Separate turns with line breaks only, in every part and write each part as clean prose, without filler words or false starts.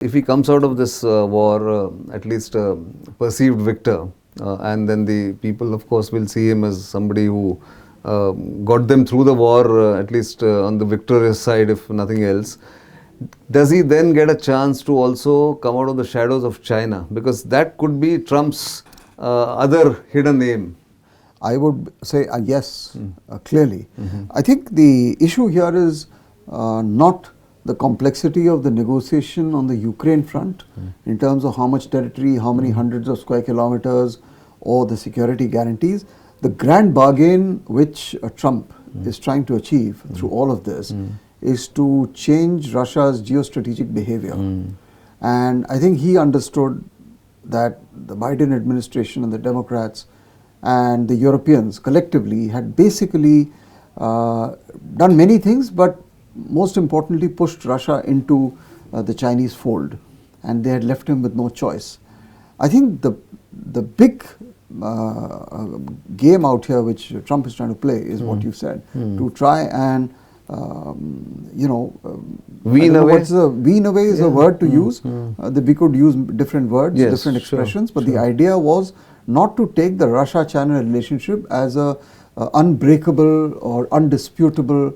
If he comes out of this war at least a perceived victor, and then the people of course will see him as somebody who got them through the war, at least on the victorious side if nothing else, does he then get a chance to also come out of the shadows of China? Because that could be Trump's other hidden aim.
I would say yes, clearly. I think the issue here is not the complexity of the negotiation on the Ukraine front in terms of how much territory, how many hundreds of square kilometers, or the security guarantees. The grand bargain which Trump is trying to achieve through all of this is to change Russia's geostrategic behavior. And I think he understood that the Biden administration and the Democrats and the Europeans collectively had basically done many things, but most importantly pushed Russia into the Chinese fold, and they had left him with no choice. I think the big game out here which Trump is trying to play is what you said, to try and
wean away.
Wean away is a word to use. We could use different words, different expressions, but the idea was not to take the Russia-China relationship as a unbreakable or undisputable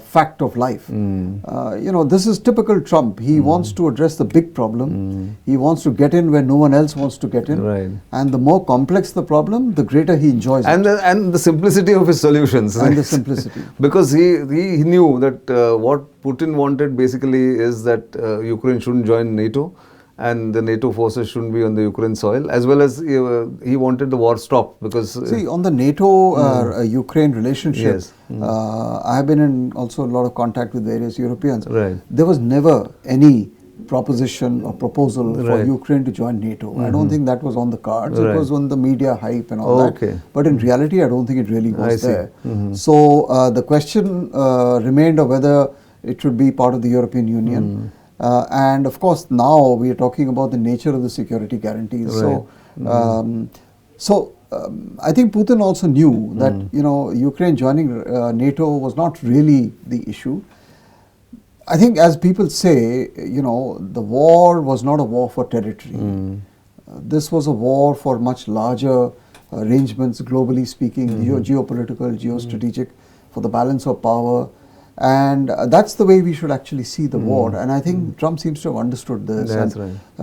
fact of life. This is typical Trump. He wants to address the big problem. He wants to get in where no one else wants to get in.
Right.
And the more complex the problem, the greater he enjoys
it. And the simplicity of his solutions.
And the simplicity.
Because he knew that what Putin wanted basically is that Ukraine shouldn't join NATO, and the NATO forces shouldn't be on the Ukraine soil, as well as he wanted the war stopped. Because
see, on the NATO-Ukraine relationship, I have been in also a lot of contact with various Europeans.
Right.
There was never any proposition or proposal for Ukraine to join NATO. I don't think that was on the cards. It was on the media hype and all that. But in reality, I don't think it really goes there. So the question remained of whether it should be part of the European Union. And of course, now we are talking about the nature of the security guarantees. So, I think Putin also knew that Ukraine joining NATO was not really the issue. I think, as people say, the war was not a war for territory. This was a war for much larger arrangements, globally speaking, geopolitical, geostrategic, for the balance of power. And that's the way we should actually see the war. And I think Trump seems to have understood this.
That's right.